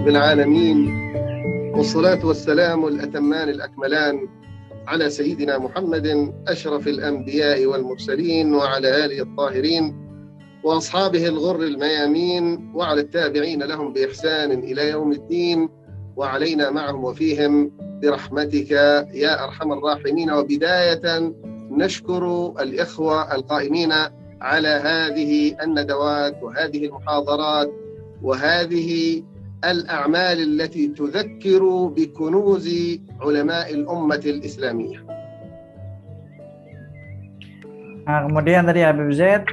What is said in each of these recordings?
رب العالمين، والصلاة والسلام الأتمان الأكملان على سيدنا محمد أشرف الأنبياء والمرسلين، وعلى آله الطاهرين وأصحابه الغر الميامين، وعلى التابعين لهم بإحسان إلى يوم الدين، وعلينا معهم وفيهم برحمتك يا أرحم الراحمين. وبداية نشكر الإخوة القائمين على هذه الندوات وهذه المحاضرات وهذه الأعمال التي تذكر بكنوز علماء الأمة الإسلامية. Kemudian tadi Habib Zaid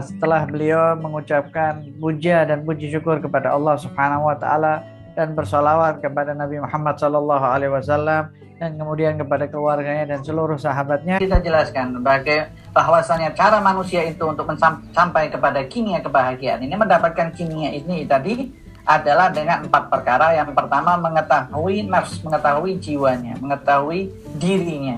setelah beliau mengucapkan puja dan puji syukur kepada Allah Subhanahu wa taala dan bersolawat kepada Nabi Muhammad sallallahu alaihi wasallam dan kemudian kepada keluarganya dan seluruh sahabatnya, kita jelaskan bahwasanya cara manusia itu untuk sampai kepada kimia kebahagiaan ini, mendapatkan kimia ini tadi adalah dengan 4 perkara. Yang pertama, mengetahui nafs, mengetahui jiwanya, mengetahui dirinya.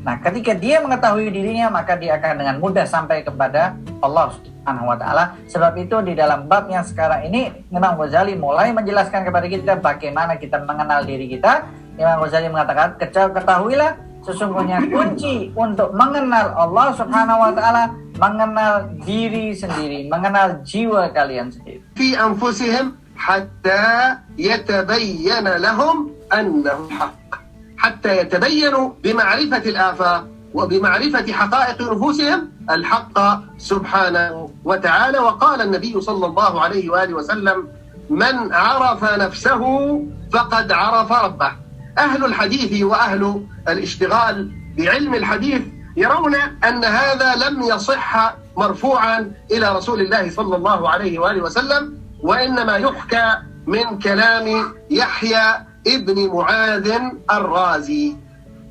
Nah, ketika dia mengetahui dirinya, maka dia akan dengan mudah sampai kepada Allah Subhanahu wa taala. Sebab itu di dalam bab yang sekarang ini Imam Ghazali mulai menjelaskan kepada kita bagaimana kita mengenal diri kita. Imam Ghazali mengatakan, ketahuilah sesungguhnya kunci untuk mengenal Allah Subhanahu wa taala, mengenal diri sendiri, mengenal jiwa kalian sendiri. Fi anfusihim حتى يتبين لهم أنه الحق، حتى يتبينوا بمعرفة الآفاق وبمعرفة حقائق نفوسهم الحق سبحانه وتعالى. وقال النبي صلى الله عليه وآله وسلم: من عرف نفسه فقد عرف ربه. أهل الحديث وأهل الاشتغال بعلم الحديث يرون أن هذا لم يصح مرفوعا إلى رسول الله صلى الله عليه وآله وسلم، وإنما يحكى من كلام يحيى ابن معاذ الرازي.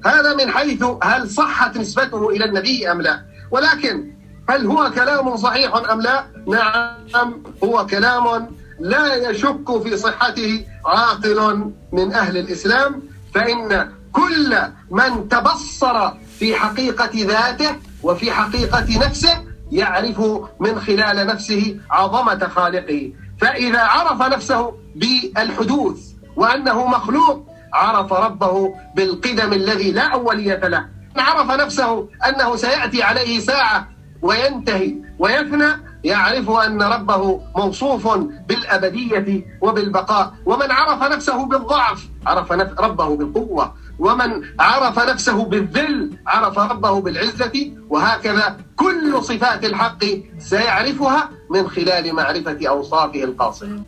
هذا من حيث هل صحت نسبته إلى النبي أم لا، ولكن هل هو كلام صحيح أم لا؟ نعم، هو كلام لا يشك في صحته عاقل من أهل الإسلام، فإن كل من تبصر في حقيقة ذاته وفي حقيقة نفسه يعرف من خلال نفسه عظمة خالقه. فإذا عرف نفسه بالحدوث وأنه مخلوق، عرف ربه بالقدم الذي لا أولية له. عرف نفسه أنه سيأتي عليه ساعة وينتهي ويفنى، يعرف أن ربه موصوف بالأبدية وبالبقاء. ومن عرف نفسه بالضعف عرف ربه بالقوة، ومن عرف نفسه بالذل عرف ربه بالعزة، وهكذا كل صفات الحق سيعرفها من خلال معرفة أوصافه القاصرة.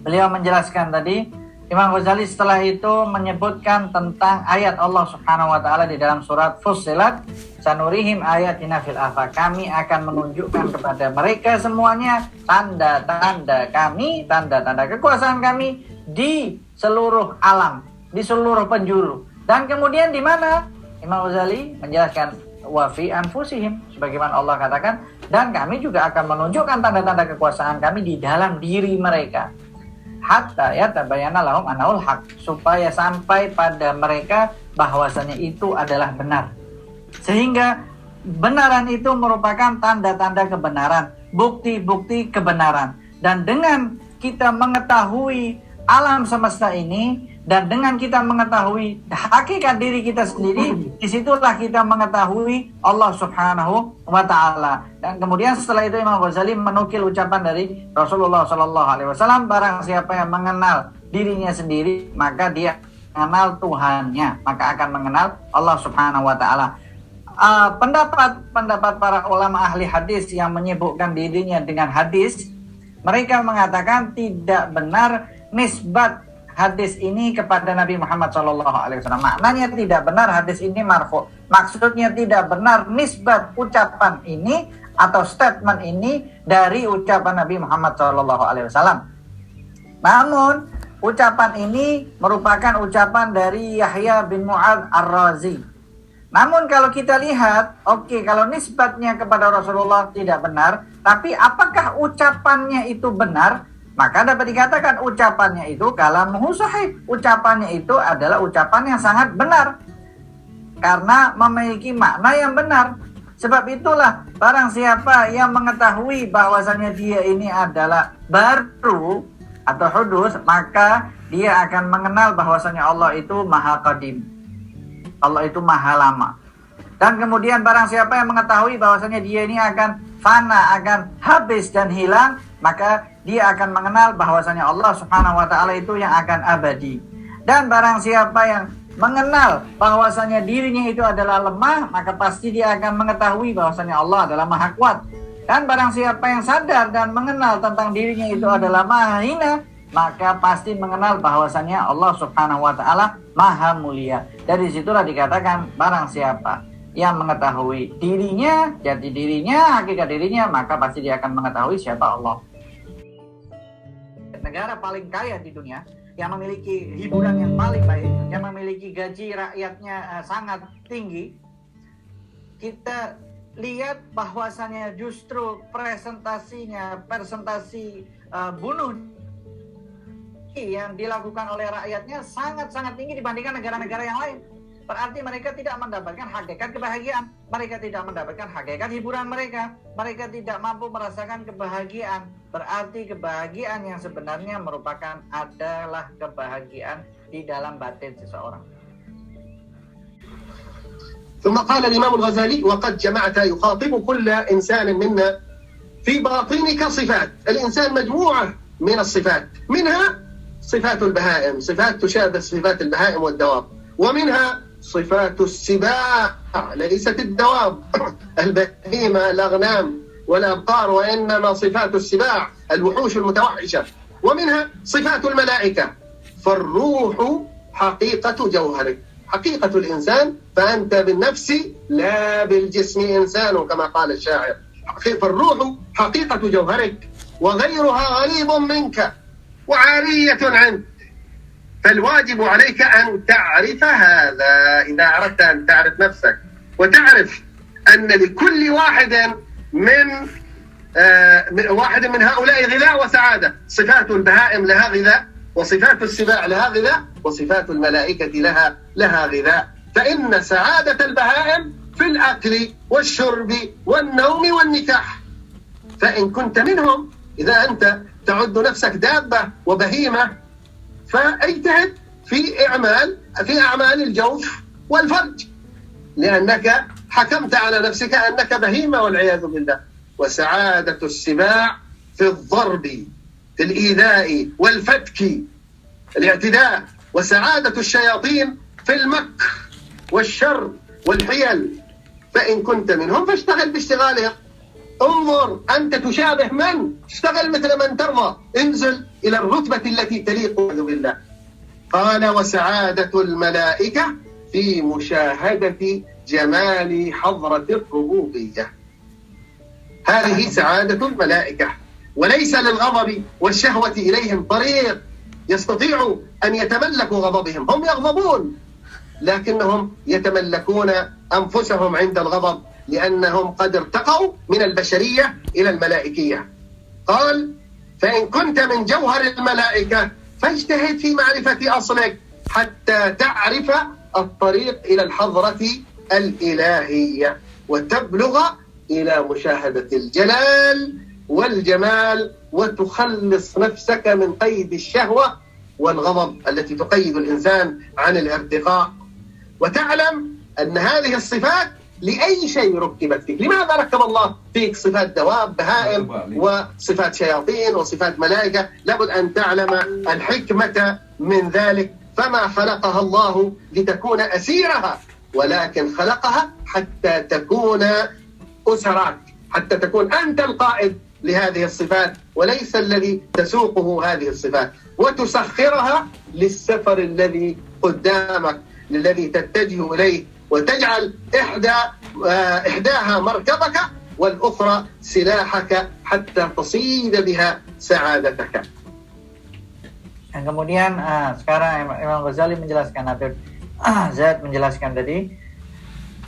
Beliau menjelaskan tadi, Imam Ghazali setelah itu menyebutkan tentang ayat Allah Subhanahu wa taala di dalam surat Fussilat, sanurihim ayatina fil afaq, kami akan menunjukkan kepada mereka semuanya tanda-tanda kami, tanda-tanda kekuasaan kami di seluruh alam, di seluruh penjuru. Dan kemudian di mana? Imam Ghazali menjelaskan wa fi anfusihim, sebagaimana Allah katakan, dan kami juga akan menunjukkan tanda-tanda kekuasaan kami di dalam diri mereka. Hatta yatabayyana lahum annahu haq, supaya sampai pada mereka bahwasanya itu adalah benar. Sehingga benaran itu merupakan tanda-tanda kebenaran, bukti-bukti kebenaran. Dan dengan kita mengetahui alam semesta ini, dan dengan kita mengetahui hakikat diri kita sendiri, disitulah kita mengetahui Allah Subhanahu wa ta'ala. Dan kemudian setelah itu Imam Ghazali menukil ucapan dari Rasulullah SAW, barang siapa yang mengenal dirinya sendiri, maka dia mengenal Tuhannya, maka akan mengenal Allah Subhanahu wa ta'ala. Pendapat para ulama ahli hadis yang menyebutkan dirinya dengan hadis, mereka mengatakan tidak benar nisbat hadis ini kepada Nabi Muhammad SAW. Maknanya tidak benar hadis ini marfu. Maksudnya tidak benar nisbat ucapan ini atau statement ini dari ucapan Nabi Muhammad SAW. Namun ucapan ini merupakan ucapan dari Yahya bin Mu'adz ar-Razi. Namun kalau kita lihat, oke, kalau nisbatnya kepada Rasulullah tidak benar, tapi apakah ucapannya itu benar? Maka dapat dikatakan ucapannya itu kalamuhu sahih. Ucapannya itu adalah ucapan yang sangat benar. Karena memiliki makna yang benar. Sebab itulah barang siapa yang mengetahui bahwasanya dia ini adalah baru atau hudus, maka dia akan mengenal bahwasanya Allah itu maha qadim. Allah itu maha lama. Dan kemudian barang siapa yang mengetahui bahwasanya dia ini akan fana, akan habis dan hilang, maka dia akan mengenal bahwasanya Allah Subhanahu wa taala itu yang akan abadi. Dan barang siapa yang mengenal bahwasanya dirinya itu adalah lemah, maka pasti dia akan mengetahui bahwasanya Allah adalah maha kuat. Dan barang siapa yang sadar dan mengenal tentang dirinya itu adalah maha hina, maka pasti mengenal bahwasanya Allah Subhanahu wa taala maha mulia. Dari situlah dikatakan barang siapa yang mengetahui dirinya, jati dirinya, hakikat dirinya, maka pasti dia akan mengetahui siapa Allah. Negara paling kaya di dunia, yang memiliki hiburan yang paling baik, yang memiliki gaji rakyatnya sangat tinggi, kita lihat bahwasanya justru presentasi bunuh yang dilakukan oleh rakyatnya sangat-sangat tinggi dibandingkan negara-negara yang lain. Berarti mereka tidak mendapatkan hakikat kebahagiaan, mereka tidak mendapatkan hakikat hiburan mereka tidak mampu merasakan kebahagiaan. Berarti kebahagiaan yang sebenarnya merupakan adalah kebahagiaan di dalam batin seseorang. ثم قال الإمام الغزالي: وقد جمعت يخاطب كل إنسان منا في باطنك صفات. الإنسان مجموعة من الصفات، منها صفات البهائم، صفات تشابه صفات البهائم والدواب، ومنها صفات السباع، ليست الدواب البهيمة الأغنام والأبقار، وإنما صفات السباع الوحوش المتوحشة، ومنها صفات الملائكة. فالروح حقيقة جوهرك، حقيقة الإنسان، فأنت بالنفس لا بالجسم إنسان كما قال الشاعر. فالروح حقيقة جوهرك وغيرها غريب منك وعارية عنك، فالواجب عليك أن تعرف هذا. إذا أردت أن تعرف نفسك وتعرف أن لكل واحد من هؤلاء غذاء وسعادة، صفات البهائم لها غذاء، وصفات السباع لها غذاء، وصفات الملائكة لها غذاء. فإن سعادة البهائم في الأكل والشرب والنوم والنكاح، فإن كنت منهم، إذا أنت تعد نفسك دابة وبهيمة، فاجتهد في أعمال الجوف والفرج، لأنك حكمت على نفسك أنك بهيمة والعياذ بالله. وسعادة السباع في الضرب، في الإيذاء والفتك، الاعتداء. وسعادة الشياطين في المكر والشر والحيل، فإن كنت منهم فاشتغل باشتغالهم. انظر أنت تشابه من، اشتغل مثل من ترضى، انزل إلى الرتبة التي تليق بالله. قال: وسعادة الملائكة في مشاهدة جمال حضرة الربوبية. هذه سعادة الملائكة، وليس للغضب والشهوة إليهم طريق يستطيعوا أن يتملكوا غضبهم. هم يغضبون لكنهم يتملكون أنفسهم عند الغضب، لأنهم قد ارتقوا من البشرية إلى الملائكية. قال: فإن كنت من جوهر الملائكة فاجتهد في معرفة أصلك حتى تعرف الطريق إلى الحضرة الإلهية، وتبلغ إلى مشاهدة الجلال والجمال، وتخلص نفسك من قيد الشهوة والغضب التي تقيد الإنسان عن الارتقاء. وتعلم أن هذه الصفات لأي شيء ركبت فيك. لماذا ركب الله فيك صفات دواب بهائم وصفات شياطين وصفات ملائكة؟ لابد أن تعلم الحكمة من ذلك. فما خلقها الله لتكون أسيرها، ولكن خلقها حتى تكون أسرك، حتى تكون أنت القائد لهذه الصفات، وليس الذي تسوقه هذه الصفات، وتسخرها للسفر الذي قدامك، الذي تتجه إليه، وتجعل إحداها مركبك والأخرى سلاحك حتى تصيد بها سعادتك. Dan kemudian sekarang Imam Ghazali menjelaskan, Habib Zaid menjelaskan tadi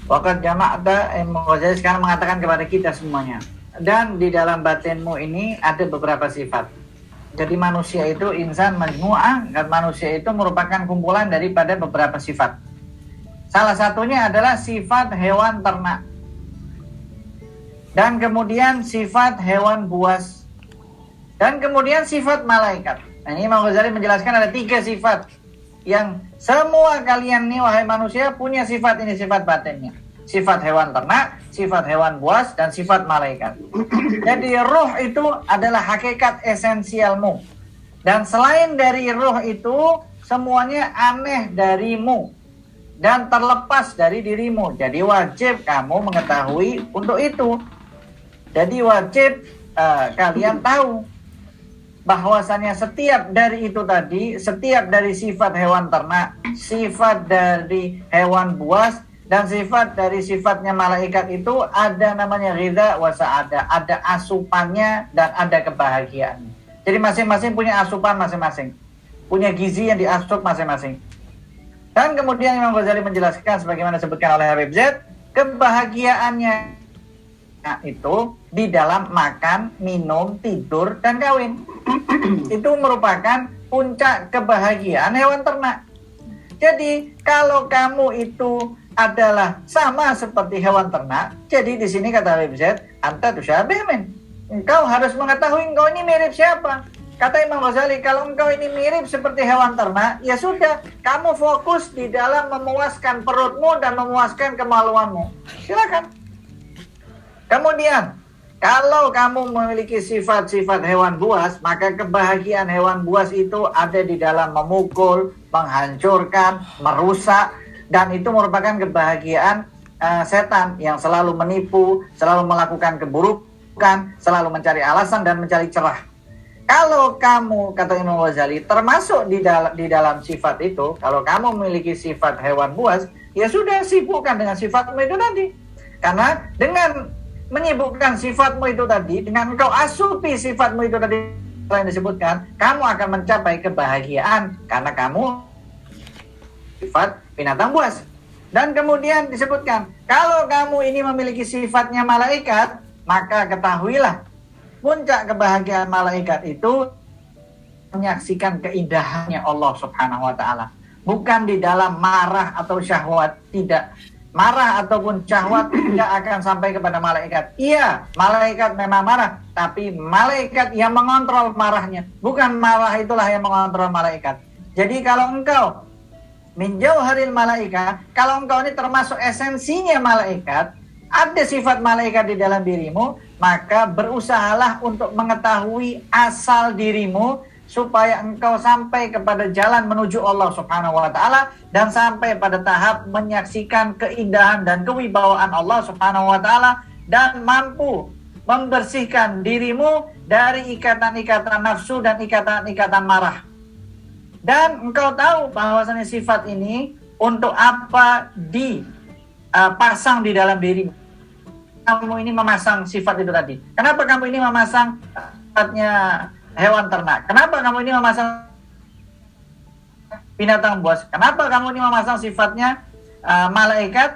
Waqad jama'ta, Imam Ghazali sekarang mengatakan kepada kita semuanya. Dan di dalam batinmu ini ada beberapa sifat. Jadi manusia itu insan majmu'ah, dan manusia itu merupakan kumpulan daripada beberapa sifat. Salah satunya adalah sifat hewan ternak. Dan kemudian sifat hewan buas. Dan kemudian sifat malaikat. Nah, ini Imam Ghazali menjelaskan ada 3 sifat yang semua kalian nih wahai manusia punya sifat ini, sifat batinnya. Sifat hewan ternak, sifat hewan buas, dan sifat malaikat. Jadi ruh itu adalah hakikat esensialmu. Dan selain dari ruh itu, semuanya aneh darimu dan terlepas dari dirimu. Jadi wajib kamu mengetahui untuk itu. Jadi wajib kalian tahu bahwasannya setiap dari itu tadi, setiap dari sifat hewan ternak, sifat dari hewan buas, dan sifat dari sifatnya malaikat itu ada namanya ridha wa sa'adah, ada asupannya dan ada kebahagiaan. Jadi masing-masing punya asupan masing-masing, punya gizi yang diasup masing-masing. Dan kemudian Imam Ghazali menjelaskan sebagaimana disebutkan oleh Habib Z, kebahagiaannya itu di dalam makan, minum, tidur, dan kawin. Itu merupakan puncak kebahagiaan hewan ternak. Jadi kalau kamu itu adalah sama seperti hewan ternak, jadi di sini kata Habib Z, anta tusyabih min. Engkau harus mengetahui engkau ini mirip siapa. Kata Imam Ghazali, kalau engkau ini mirip seperti hewan ternak, ya sudah, kamu fokus di dalam memuaskan perutmu dan memuaskan kemaluanmu. Silakan. Kemudian, kalau kamu memiliki sifat-sifat hewan buas, maka kebahagiaan hewan buas itu ada di dalam memukul, menghancurkan, merusak, dan itu merupakan kebahagiaan setan yang selalu menipu, selalu melakukan keburukan, selalu mencari alasan dan mencari celah. Kalau kamu, kata Imam Ghazali, termasuk di dalam sifat itu, kalau kamu memiliki sifat hewan buas, ya sudah sibukkan dengan sifatmu itu tadi. Karena dengan menyibukkan sifatmu itu tadi, dengan engkau asupi sifatmu itu tadi yang disebutkan, kamu akan mencapai kebahagiaan karena kamu sifat binatang buas. Dan kemudian disebutkan, kalau kamu ini memiliki sifatnya malaikat, maka ketahuilah puncak kebahagiaan malaikat itu menyaksikan keindahannya Allah Subhanahu wa taala. Bukan di dalam marah atau syahwat, tidak. Marah ataupun syahwat tidak akan sampai kepada malaikat. Iya, malaikat memang marah, tapi malaikat yang mengontrol marahnya. Bukan marah itulah yang mengontrol malaikat. Jadi kalau engkau min jauharil malaika, kalau engkau ini termasuk esensinya malaikat, ada sifat malaikat di dalam dirimu, maka berusahalah untuk mengetahui asal dirimu supaya engkau sampai kepada jalan menuju Allah Subhanahu wa taala dan sampai pada tahap menyaksikan keindahan dan kewibawaan Allah Subhanahu wa taala dan mampu membersihkan dirimu dari ikatan-ikatan nafsu dan ikatan-ikatan marah. Dan engkau tahu bahwasanya sifat ini untuk apa dipasang di dalam dirimu. Kamu ini memasang sifat itu tadi. Kenapa kamu ini memasang sifatnya hewan ternak? Kenapa kamu ini memasang binatang buas? Kenapa kamu ini memasang sifatnya malaikat?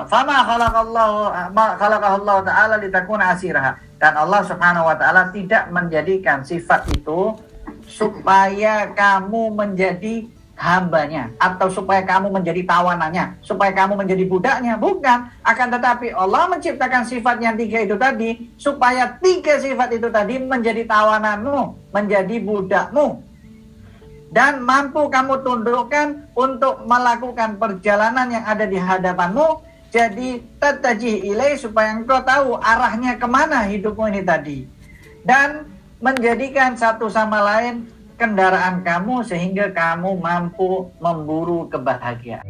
Fama khalaqallahu ta'ala litakuna asiraha. Dan Allah Subhanahu wa ta'ala tidak menjadikan sifat itu supaya kamu menjadi hambanya atau supaya kamu menjadi tawanannya, supaya kamu menjadi budaknya. Bukan, akan tetapi Allah menciptakan sifat yang 3 itu tadi supaya 3 sifat itu tadi menjadi tawananmu, menjadi budakmu, dan mampu kamu tundukkan untuk melakukan perjalanan yang ada di hadapanmu. Jadi tatajih ilai, supaya engkau tahu arahnya kemana hidupmu ini tadi, dan menjadikan satu sama lain kendaraan kamu sehingga kamu mampu memburu kebahagiaan.